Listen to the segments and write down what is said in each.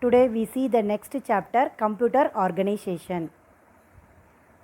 Today we see the next chapter, computer organization.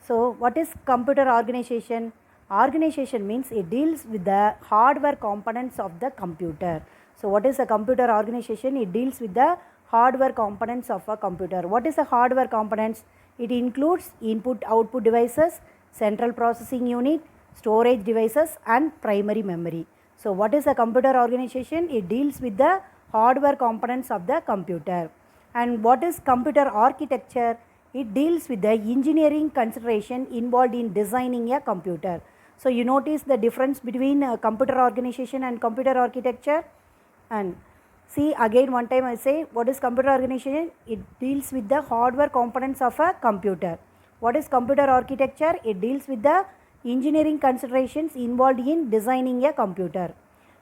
So what is computer organization? Organization means it deals with the hardware components of the computer. So what is a computer organization? It deals with the hardware components of a computer. What is the hardware components? It includes input output devices, central processing unit, storage devices and primary memory. So what is a computer organization? It deals with the hardware components of the computer. And what is computer architecture? It deals with the engineering consideration involved in designing a computer. So you notice the difference between computer organization and computer architecture. And see again one time I say what is computer organization? It deals with the hardware components of a computer. What is computer architecture? It deals with the engineering considerations involved in designing a computer.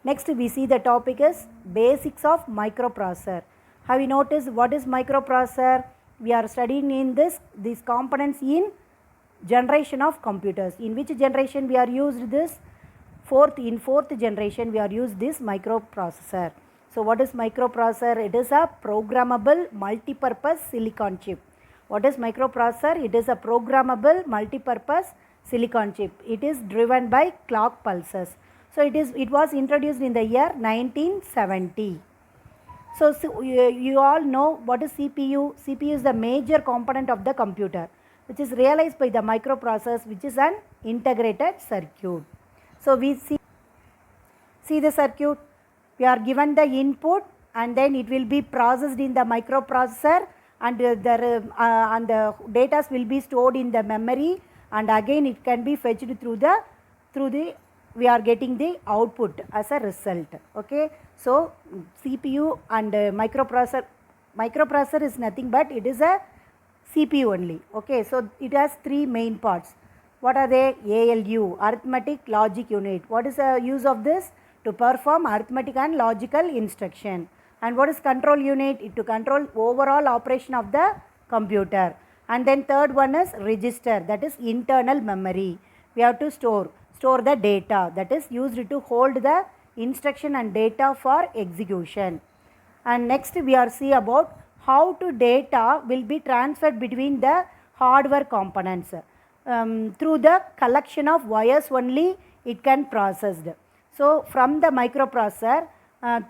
Next we see the topic is basics of microprocessor. Have you noticed what is microprocessor? We are studying in these components in generation of computers. In which generation we are used this? Fourth generation we are used this microprocessor. So what is microprocessor? It is a programmable multipurpose silicon chip. What is microprocessor? It is a programmable multipurpose silicon chip. It is driven by clock pulses. So it was introduced in the year 1970. So you all know what is CPU. CPU is the major component of the computer, which is realized by the microprocessor, which is an integrated circuit. So we see the circuit. We are given the input and then it will be processed in the microprocessor and the data will be stored in the memory and again it can be fetched through the we are getting the output as a result. Okay. So CPU and microprocessor is nothing but it is a CPU only. Okay. So it has three main parts. What are they? ALU, arithmetic logic unit. What is the use of this? To perform arithmetic and logical instruction. And what is control unit? It to control overall operation of the computer. And then third one is register, that is internal memory. We have to store the data, that is used to hold the instruction and data for execution. And next we are see about how to data will be transferred between the hardware components. Through the collection of wires only it can processed. So from the microprocessor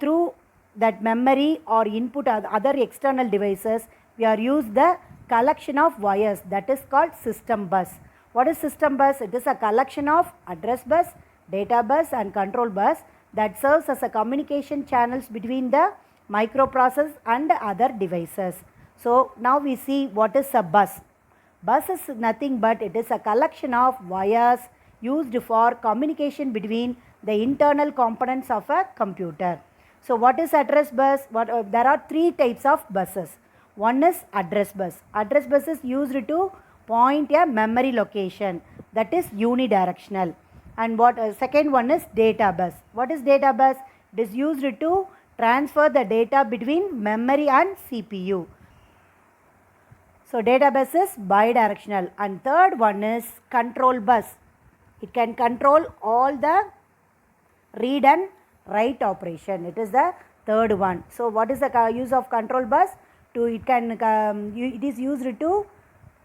through that memory or input other external devices, we are used the collection of wires, that is called system bus. What is system bus? It is a collection of address bus, data bus and control bus that serves as a communication channels between the microprocessor and other devices. So now we see what is a bus. Bus is nothing but it is a collection of wires used for communication between the internal components of a computer. So what is address bus? There are three types of buses. One is address bus. Address bus is used to point a memory location, that is unidirectional. And second one is data bus. What is data bus? It is used to transfer the data between memory and CPU. So data bus is bidirectional. And third one is control bus. It can control all the read and write operation. It is the third one. So what is the use of control bus? It is used to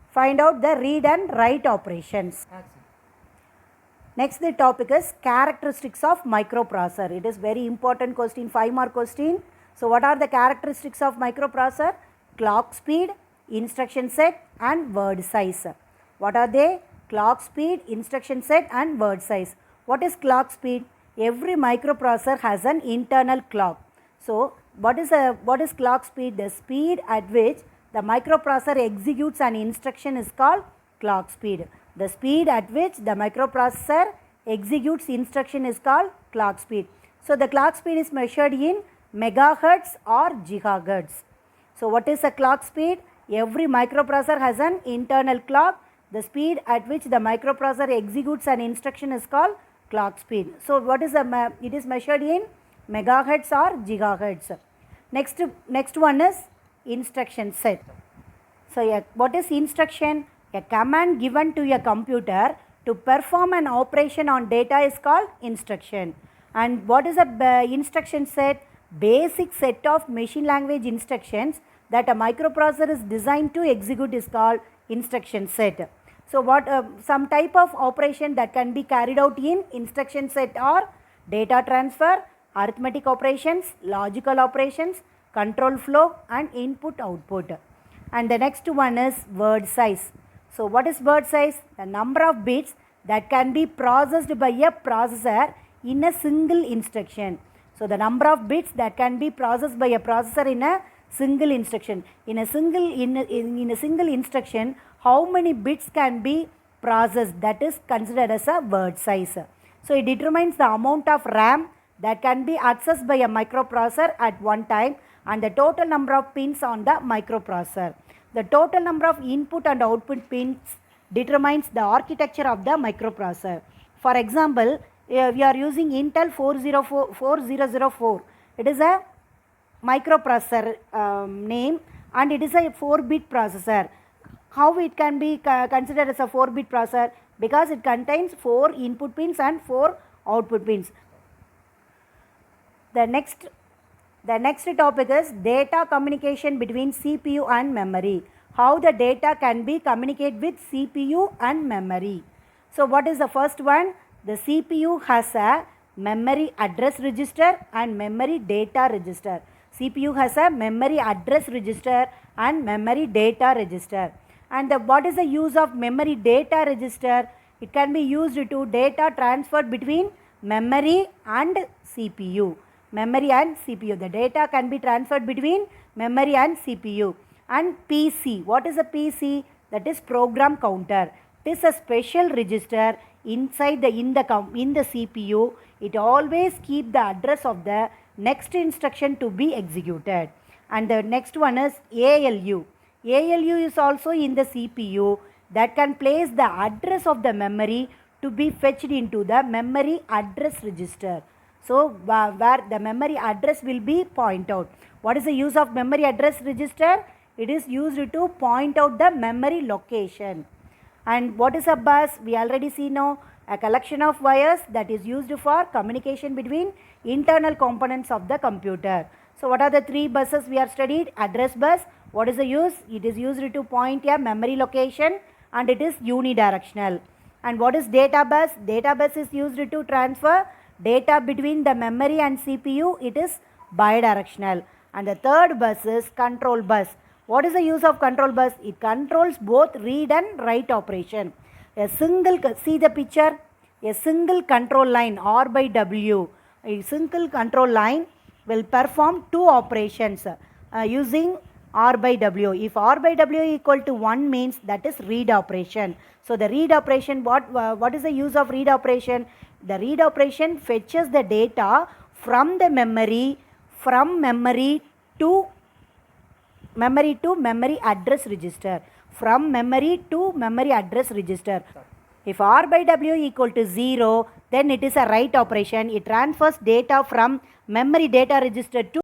find out the read and write operations. Next the topic is characteristics of microprocessor. It is very important question, 5-mark question. So what are the characteristics of microprocessor? Clock speed, instruction set and word size. What are they? Clock speed, instruction set and word size. What is clock speed? Every microprocessor has an internal clock. So what is clock speed? The speed at which the microprocessor executes an instruction is called clock speed. The speed at which the microprocessor executes instruction is called clock speed. So the clock speed is measured in megahertz or gigahertz. So what is a clock speed? Every microprocessor has an internal clock. The speed at which the microprocessor executes an instruction is called clock speed. So what is it is measured in megahertz or gigahertz. Next one is instruction set. So what is instruction? A command given to a computer to perform an operation on data is called instruction. And what is a instruction set? basic set of machine language instructions that a microprocessor is designed to execute is called instruction set. So what some type of operation that can be carried out in instruction set are data transfer, arithmetic operations, logical operations, control flow and input output. And the next one is word size. So what is word size? The number of bits that can be processed by a processor in a single instruction. So the number of bits that can be processed by a processor in a single instruction. In a single instruction, how many bits can be processed? That is considered as a word size. So it determines the amount of RAM that can be accessed by a microprocessor at one time and the total number of pins on the microprocessor. The total number of input and output pins determines the architecture of the microprocessor. For example, we are using Intel 4004. It is a microprocessor name and it is a 4-bit processor. How it can be considered as a 4-bit processor? Because it contains 4 input pins and 4 output pins. The next topic is data communication between CPU and memory. How the data can be communicated with CPU and memory. So what is the first one? The CPU has a memory address register and memory data register. CPU has a memory address register and memory data register. And what is the use of memory data register? It can be used to data transferred between memory and CPU. Memory and CPU. The data can be transferred between memory and CPU. And PC. What is a PC? That is program counter. It is a special register inside in the CPU. It always keep the address of the next instruction to be executed. And the next one is ALU. ALU is also in the CPU that can place the address of the memory to be fetched into the memory address register. So where the memory address will be point out. What is the use of memory address register? It is used to point out the memory location. And what is a bus? We already see now, a collection of wires that is used for communication between internal components of the computer. So what are the 3 buses we have studied? Address bus. What is the use? It is used to point a memory location and it is unidirectional. And what is data bus? Data bus is used to transfer data between the memory and CPU. It is bidirectional. And the third bus is control bus. What is the use of control bus? It controls both read and write operation. See the picture, a single control line R by W. A single control line will perform 2 operations using R by W. If R by W equal to 1 means that is read operation. So the read operation, what is the use of read operation? The read operation fetches the data from the memory, to memory address register. From memory to memory address register. If R by W equal to 0, then it is a write operation. It transfers data from memory data register to